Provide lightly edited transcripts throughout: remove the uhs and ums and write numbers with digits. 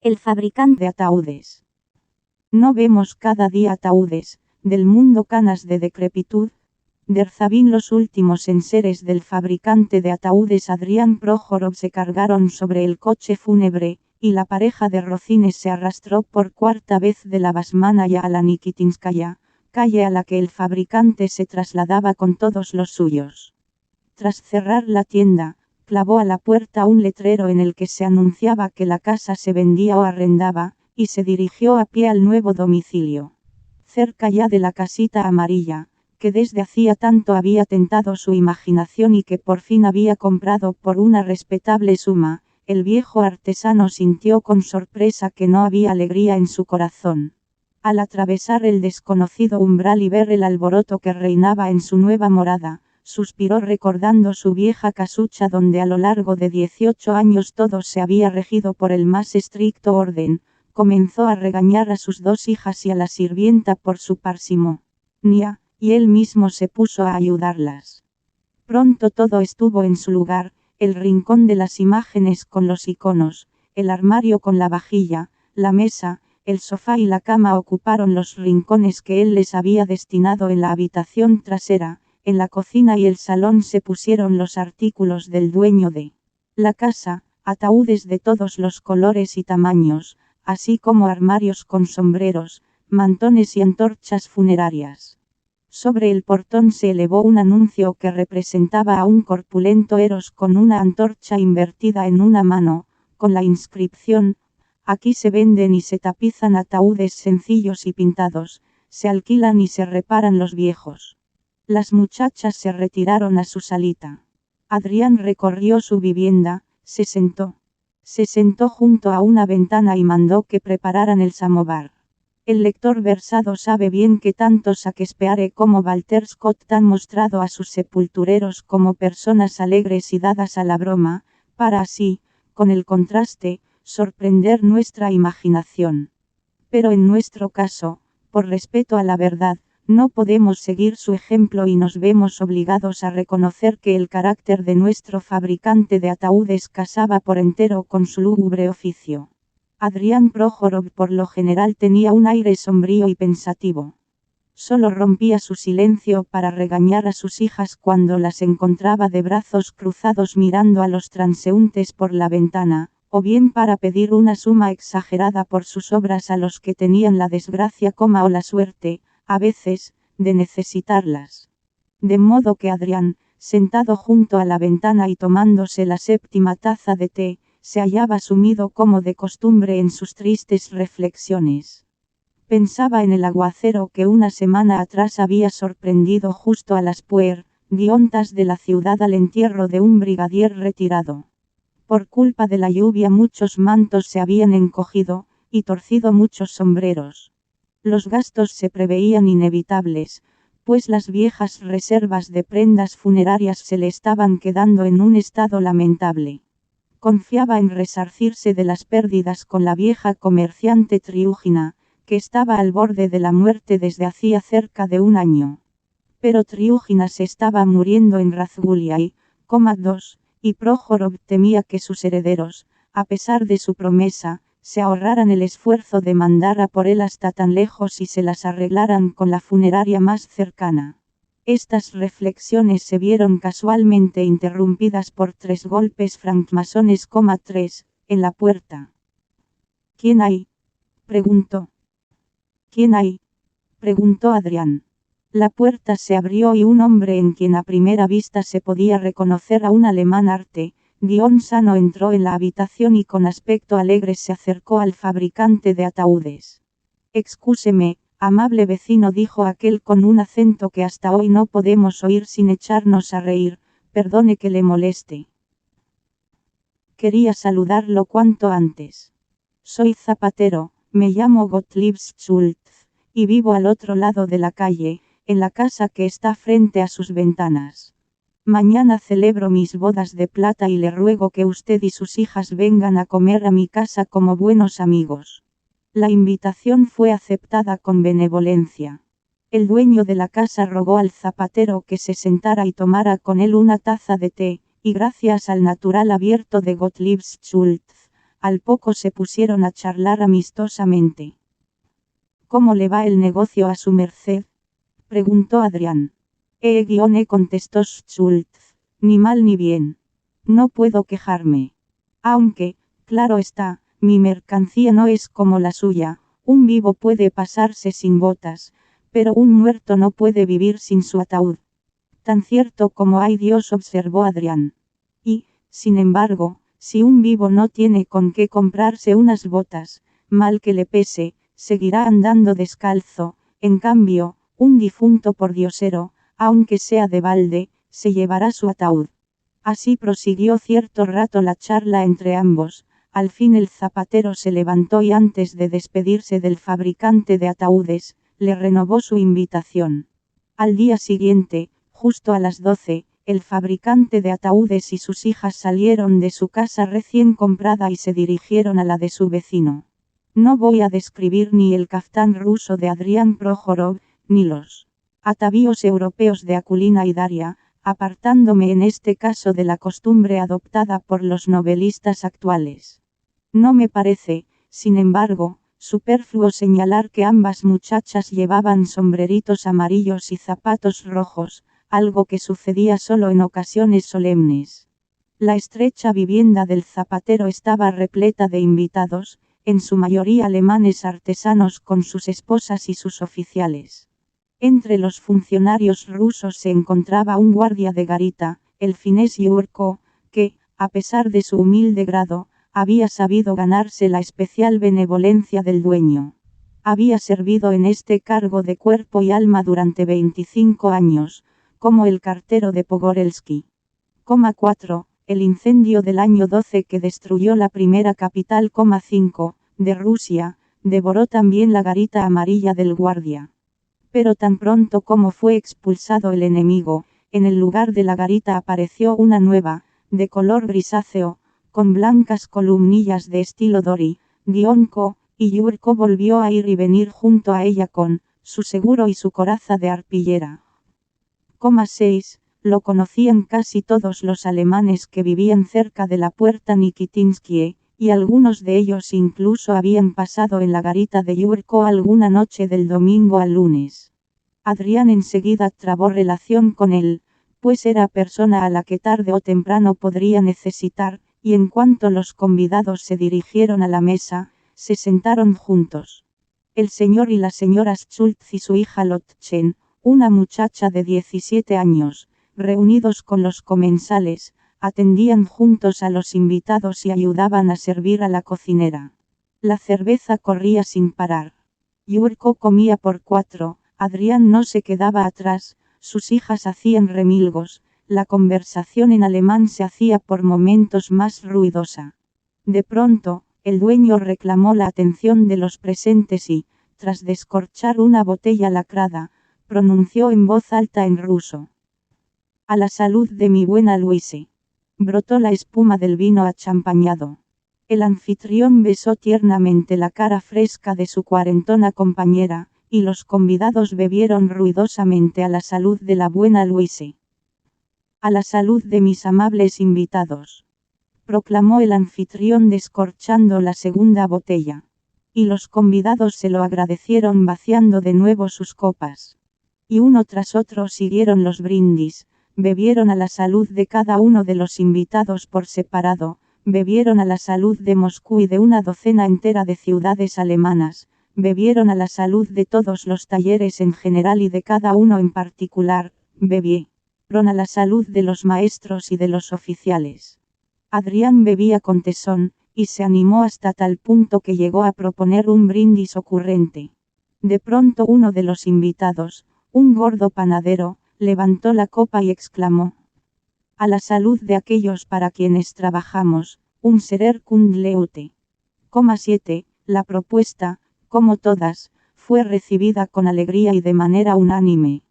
El fabricante de ataúdes. No vemos cada día ataúdes, del mundo canas de decrepitud. Derzabín los últimos enseres del fabricante de ataúdes Adrián Prohorov se cargaron sobre el coche fúnebre, y la pareja de rocines se arrastró por cuarta vez de la Basmanaya a la Nikitinskaya, calle a la que el fabricante se trasladaba con todos los suyos. Tras cerrar la tienda, clavó a la puerta un letrero en el que se anunciaba que la casa se vendía o arrendaba, y se dirigió a pie al nuevo domicilio. Cerca ya de la casita amarilla, que desde hacía tanto había tentado su imaginación y que por fin había comprado por una respetable suma, el viejo artesano sintió con sorpresa que no había alegría en su corazón. Al atravesar el desconocido umbral y ver el alboroto que reinaba en su nueva morada, suspiró recordando su vieja casucha donde a lo largo de 18 años todo se había regido por el más estricto orden. Comenzó a regañar a sus dos hijas y a la sirvienta por su parsimonia, y él mismo se puso a ayudarlas. Pronto todo estuvo en su lugar, el rincón de las imágenes con los iconos, el armario con la vajilla, la mesa, el sofá y la cama ocuparon los rincones que él les había destinado en la habitación trasera. En la cocina y el salón se pusieron los artículos del dueño de la casa, ataúdes de todos los colores y tamaños, así como armarios con sombreros, mantones y antorchas funerarias. Sobre el portón se elevó un anuncio que representaba a un corpulento Eros con una antorcha invertida en una mano, con la inscripción: aquí se venden y se tapizan ataúdes sencillos y pintados, se alquilan y se reparan los viejos. Las muchachas se retiraron a su salita. Adrián recorrió su vivienda, se sentó. Se sentó junto a una ventana y mandó que prepararan el samovar. El lector versado sabe bien que tanto Shakespeare como Walter Scott han mostrado a sus sepultureros como personas alegres y dadas a la broma, para así, con el contraste, sorprender nuestra imaginación. Pero en nuestro caso, por respeto a la verdad, no podemos seguir su ejemplo y nos vemos obligados a reconocer que el carácter de nuestro fabricante de ataúdes casaba por entero con su lúgubre oficio. Adrián Prohorov por lo general tenía un aire sombrío y pensativo. Solo rompía su silencio para regañar a sus hijas cuando las encontraba de brazos cruzados mirando a los transeúntes por la ventana, o bien para pedir una suma exagerada por sus obras a los que tenían la desgracia o la suerte, a veces, de necesitarlas. De modo que Adrián, sentado junto a la ventana y tomándose la séptima taza de té, se hallaba sumido como de costumbre en sus tristes reflexiones. Pensaba en el aguacero que una semana atrás había sorprendido justo a las puertas de la ciudad al entierro de un brigadier retirado. Por culpa de la lluvia muchos mantos se habían encogido, y torcido muchos sombreros. Los gastos se preveían inevitables, pues las viejas reservas de prendas funerarias se le estaban quedando en un estado lamentable. Confiaba en resarcirse de las pérdidas con la vieja comerciante Triúgina, que estaba al borde de la muerte desde hacía cerca de un año. Pero Triúgina se estaba muriendo en Razguliai, y Prohorov temía que sus herederos, a pesar de su promesa, se ahorraran el esfuerzo de mandar a por él hasta tan lejos y se las arreglaran con la funeraria más cercana. Estas reflexiones se vieron casualmente interrumpidas por 3 golpes francmasones, 3, en la puerta. ¿Quién hay?, preguntó. ¿Quién hay?, preguntó Adrián. La puerta se abrió y un hombre en quien a primera vista se podía reconocer a un alemán sano entró en la habitación y con aspecto alegre se acercó al fabricante de ataúdes. «Excúseme, amable vecino», dijo aquel con un acento que hasta hoy no podemos oír sin echarnos a reír, «perdone que le moleste. Quería saludarlo cuanto antes. Soy zapatero, me llamo Gottlieb Schultz, y vivo al otro lado de la calle, en la casa que está frente a sus ventanas. Mañana celebro mis bodas de plata y le ruego que usted y sus hijas vengan a comer a mi casa como buenos amigos». La invitación fue aceptada con benevolencia. El dueño de la casa rogó al zapatero que se sentara y tomara con él una taza de té, y gracias al natural abierto de Gottlieb Schultz, al poco se pusieron a charlar amistosamente. ¿Cómo le va el negocio a su merced?, preguntó Adrián. Contestó Schultz, ni mal ni bien. No puedo quejarme. Aunque, claro está, mi mercancía no es como la suya, un vivo puede pasarse sin botas, pero un muerto no puede vivir sin su ataúd. Tan cierto como hay Dios, observó Adrián. Y, sin embargo, si un vivo no tiene con qué comprarse unas botas, mal que le pese, seguirá andando descalzo. En cambio, un difunto pordiosero, aunque sea de balde, se llevará su ataúd. Así prosiguió cierto rato la charla entre ambos. Al fin el zapatero se levantó y antes de despedirse del fabricante de ataúdes, le renovó su invitación. Al día siguiente, justo a las 12, el fabricante de ataúdes y sus hijas salieron de su casa recién comprada y se dirigieron a la de su vecino. No voy a describir ni el caftán ruso de Adrián Prohorov, ni los atavíos europeos de Akulina y Daria, apartándome en este caso de la costumbre adoptada por los novelistas actuales. No me parece, sin embargo, superfluo señalar que ambas muchachas llevaban sombreritos amarillos y zapatos rojos, algo que sucedía solo en ocasiones solemnes. La estrecha vivienda del zapatero estaba repleta de invitados, en su mayoría alemanes artesanos con sus esposas y sus oficiales. Entre los funcionarios rusos se encontraba un guardia de garita, el finés Yurko, que, a pesar de su humilde grado, había sabido ganarse la especial benevolencia del dueño. Había servido en este cargo de cuerpo y alma durante 25 años, como el cartero de Pogorelsky. 4. El incendio del año 12 que destruyó la primera capital. 5. De Rusia, devoró también la garita amarilla del guardia. Pero tan pronto como fue expulsado el enemigo, en el lugar de la garita apareció una nueva, de color grisáceo, con blancas columnillas de estilo Dori, Gionko, y Yurko volvió a ir y venir junto a ella con su seguro y su coraza de arpillera. 6. Lo conocían casi todos los alemanes que vivían cerca de la puerta Nikitinskie, y algunos de ellos incluso habían pasado en la garita de Yurko alguna noche del domingo al lunes. Adrián enseguida trabó relación con él, pues era persona a la que tarde o temprano podría necesitar, y en cuanto los convidados se dirigieron a la mesa, se sentaron juntos. El señor y la señora Schultz y su hija Lottchen, una muchacha de 17 años, reunidos con los comensales, atendían juntos a los invitados y ayudaban a servir a la cocinera. La cerveza corría sin parar. Yurko comía por 4, Adrián no se quedaba atrás, sus hijas hacían remilgos, la conversación en alemán se hacía por momentos más ruidosa. De pronto, el dueño reclamó la atención de los presentes y, tras descorchar una botella lacrada, pronunció en voz alta en ruso: «A la salud de mi buena Luise». Brotó la espuma del vino achampañado. El anfitrión besó tiernamente la cara fresca de su cuarentona compañera, y los convidados bebieron ruidosamente a la salud de la buena Luise. «A la salud de mis amables invitados», proclamó el anfitrión descorchando la segunda botella. Y los convidados se lo agradecieron vaciando de nuevo sus copas. Y uno tras otro siguieron los brindis, bebieron a la salud de cada uno de los invitados por separado, bebieron a la salud de Moscú y de una docena entera de ciudades alemanas, bebieron a la salud de todos los talleres en general y de cada uno en particular, bebieron a la salud de los maestros y de los oficiales. Adrián bebía con tesón, y se animó hasta tal punto que llegó a proponer un brindis ocurrente. De pronto uno de los invitados, un gordo panadero, levantó la copa y exclamó: «A la salud de aquellos para quienes trabajamos, un serer kundleute». 7. La propuesta, como todas, fue recibida con alegría y de manera unánime.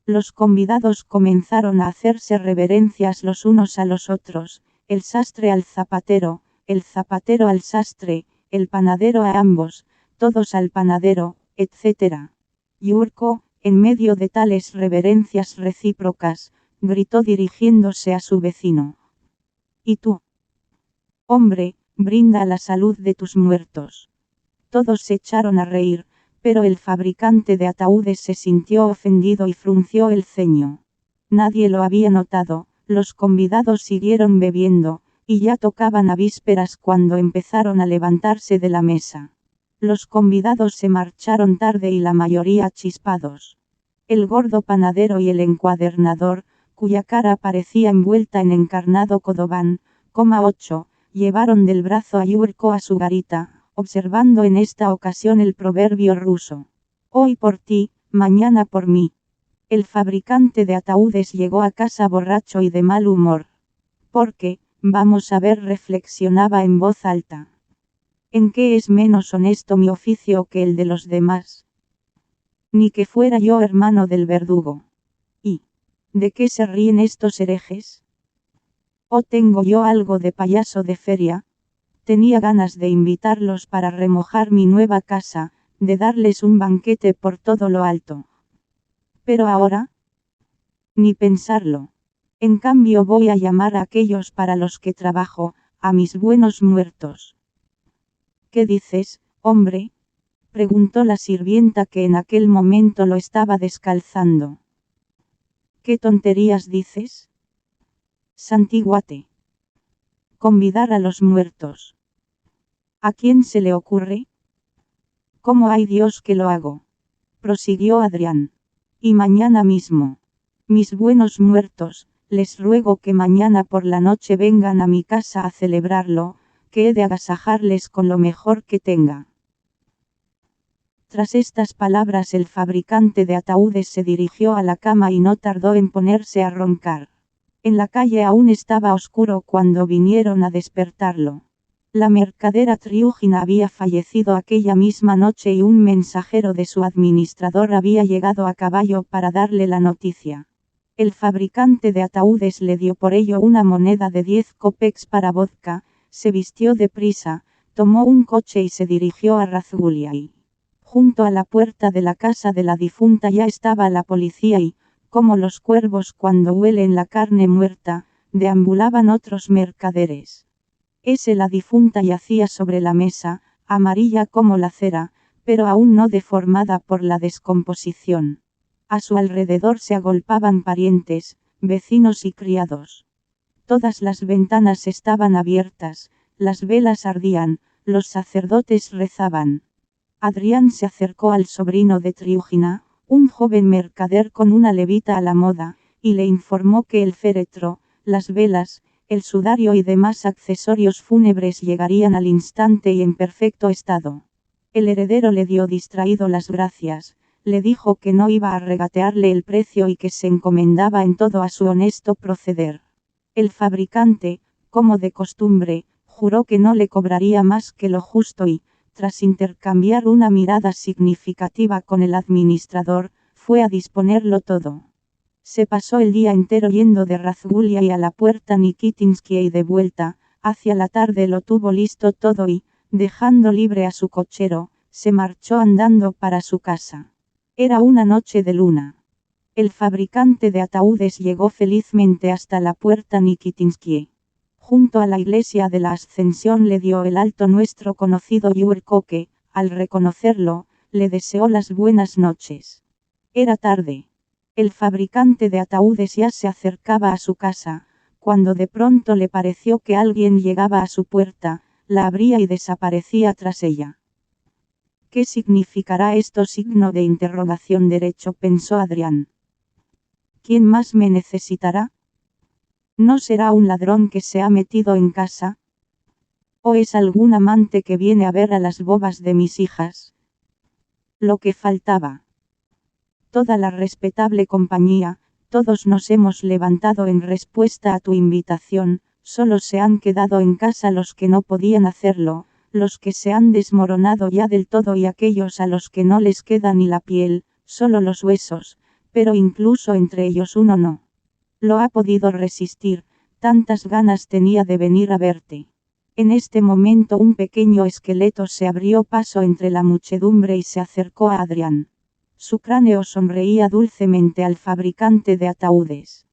Los convidados comenzaron a hacerse reverencias los unos a los otros, el sastre al zapatero, el zapatero al sastre, el panadero a ambos, todos al panadero, etc. Yurko, en medio de tales reverencias recíprocas, gritó dirigiéndose a su vecino: «¿Y tú? Hombre, brinda la salud de tus muertos. Todos se echaron a reír, pero el fabricante de ataúdes se sintió ofendido y frunció el ceño. Nadie lo había notado, los convidados siguieron bebiendo, y ya tocaban a vísperas cuando empezaron a levantarse de la mesa. Los convidados se marcharon tarde y la mayoría chispados. El gordo panadero y el encuadernador, cuya cara parecía envuelta en encarnado codobán, 8, llevaron del brazo a Yurko a su garita, observando en esta ocasión el proverbio ruso. Hoy por ti, mañana por mí. El fabricante de ataúdes llegó a casa borracho y de mal humor. Porque, vamos a ver, reflexionaba en voz alta. ¿En qué es menos honesto mi oficio que el de los demás? Ni que fuera yo hermano del verdugo. ¿Y de qué se ríen estos herejes? ¿O tengo yo algo de payaso de feria? Tenía ganas de invitarlos para remojar mi nueva casa, de darles un banquete por todo lo alto. Pero ahora, ni pensarlo. En cambio voy a llamar a aquellos para los que trabajo, a mis buenos muertos. ¿Qué dices, hombre?, preguntó la sirvienta que en aquel momento lo estaba descalzando. ¿Qué tonterías dices? Santiguate. Convidar a los muertos. ¿A quién se le ocurre? ¿Cómo hay Dios que lo hago? Prosiguió Adrián. Y mañana mismo. Mis buenos muertos, les ruego que mañana por la noche vengan a mi casa a celebrarlo, que he de agasajarles con lo mejor que tenga. Tras estas palabras el fabricante de ataúdes se dirigió a la cama y no tardó en ponerse a roncar. En la calle aún estaba oscuro cuando vinieron a despertarlo. La mercadera Triúgina había fallecido aquella misma noche y un mensajero de su administrador había llegado a caballo para darle la noticia. El fabricante de ataúdes le dio por ello una moneda de 10 kopecks para vodka, se vistió deprisa, tomó un coche y se dirigió a Razguliai. Junto a la puerta de la casa de la difunta ya estaba la policía y, como los cuervos cuando huelen la carne muerta, deambulaban otros mercaderes. La difunta yacía sobre la mesa, amarilla como la cera, pero aún no deformada por la descomposición. A su alrededor se agolpaban parientes, vecinos y criados. Todas las ventanas estaban abiertas, las velas ardían, los sacerdotes rezaban. Adrián se acercó al sobrino de Triúgina, un joven mercader con una levita a la moda, y le informó que el féretro, las velas, el sudario y demás accesorios fúnebres llegarían al instante y en perfecto estado. El heredero le dio distraído las gracias, le dijo que no iba a regatearle el precio y que se encomendaba en todo a su honesto proceder. El fabricante, como de costumbre, juró que no le cobraría más que lo justo y, tras intercambiar una mirada significativa con el administrador, fue a disponerlo todo. Se pasó el día entero yendo de Razguliai a la puerta Nikitinsky y de vuelta, hacia la tarde lo tuvo listo todo y, dejando libre a su cochero, se marchó andando para su casa. Era una noche de luna. El fabricante de ataúdes llegó felizmente hasta la puerta Nikitinsky. Junto a la iglesia de la Ascensión le dio el alto nuestro conocido Yurko que, al reconocerlo, le deseó las buenas noches. Era tarde. El fabricante de ataúdes ya se acercaba a su casa, cuando de pronto le pareció que alguien llegaba a su puerta, la abría y desaparecía tras ella. ¿Qué significará esto? Signo de interrogación derecho, pensó Adrián. ¿Quién más me necesitará? ¿No será un ladrón que se ha metido en casa? ¿O es algún amante que viene a ver a las bobas de mis hijas? Lo que faltaba. Toda la respetable compañía, todos nos hemos levantado en respuesta a tu invitación, solo se han quedado en casa los que no podían hacerlo, los que se han desmoronado ya del todo y aquellos a los que no les queda ni la piel, solo los huesos, pero incluso entre ellos uno no lo ha podido resistir, tantas ganas tenía de venir a verte. En este momento un pequeño esqueleto se abrió paso entre la muchedumbre y se acercó a Adrián. Su cráneo sonreía dulcemente al fabricante de ataúdes.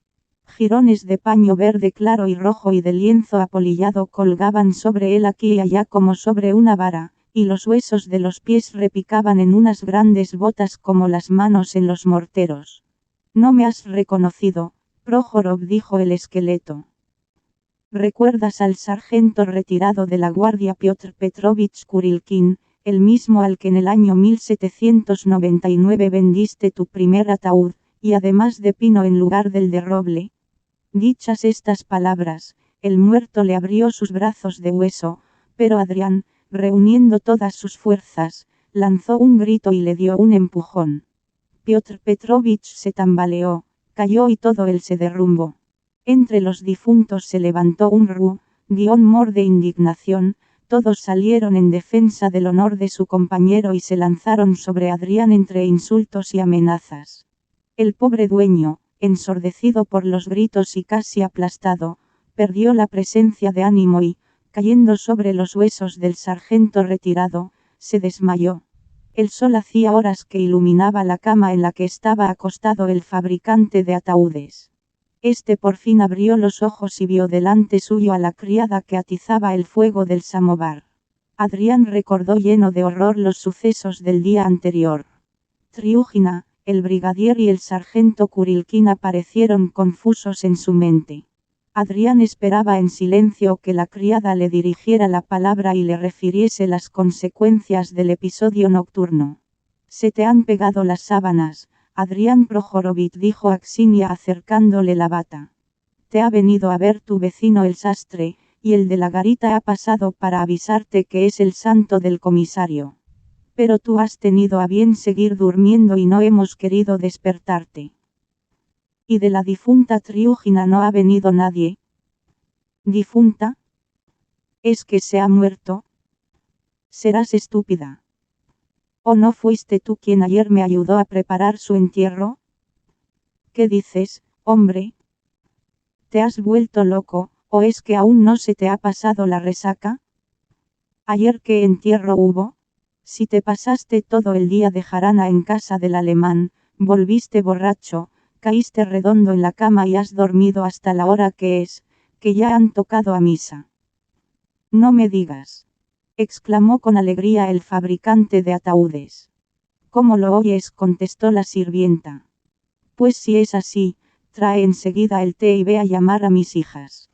Jirones de paño verde claro y rojo y de lienzo apolillado colgaban sobre él aquí y allá como sobre una vara, y los huesos de los pies repicaban en unas grandes botas como las manos en los morteros. «No me has reconocido, Prohorov», dijo el esqueleto. «¿Recuerdas al sargento retirado de la guardia Piotr Petrovich Kurilkin, el mismo al que en el año 1799 vendiste tu primer ataúd, y además de pino en lugar del de roble?» Dichas estas palabras, el muerto le abrió sus brazos de hueso, pero Adrián, reuniendo todas sus fuerzas, lanzó un grito y le dio un empujón. Piotr Petrovich se tambaleó, cayó y todo él se derrumbó. Entre los difuntos se levantó un rumor de indignación, todos salieron en defensa del honor de su compañero y se lanzaron sobre Adrián entre insultos y amenazas. El pobre dueño, ensordecido por los gritos y casi aplastado, perdió la presencia de ánimo y, cayendo sobre los huesos del sargento retirado, se desmayó. El sol hacía horas que iluminaba la cama en la que estaba acostado el fabricante de ataúdes. Este por fin abrió los ojos y vio delante suyo a la criada que atizaba el fuego del samovar. Adrián recordó lleno de horror los sucesos del día anterior. Triúgina, el brigadier y el sargento Kurilkin aparecieron confusos en su mente. Adrián esperaba en silencio que la criada le dirigiera la palabra y le refiriese las consecuencias del episodio nocturno. «Se te han pegado las sábanas, Adrián Prohorovich», dijo Aksinia acercándole la bata. «Te ha venido a ver tu vecino el sastre, y el de la garita ha pasado para avisarte que es el santo del comisario. Pero tú has tenido a bien seguir durmiendo y no hemos querido despertarte. Y de la difunta Triúgina no ha venido nadie». «¿Difunta? ¿Es que se ha muerto? Serás estúpida. ¿O no fuiste tú quien ayer me ayudó a preparar su entierro?» «¿Qué dices, hombre? ¿Te has vuelto loco, o es que aún no se te ha pasado la resaca? ¿Ayer qué entierro hubo? Si te pasaste todo el día de jarana en casa del alemán, volviste borracho, caíste redondo en la cama y has dormido hasta la hora que es, que ya han tocado a misa». «No me digas», exclamó con alegría el fabricante de ataúdes. «¿Cómo lo oyes?», contestó la sirvienta. «Pues si es así, trae enseguida el té y ve a llamar a mis hijas».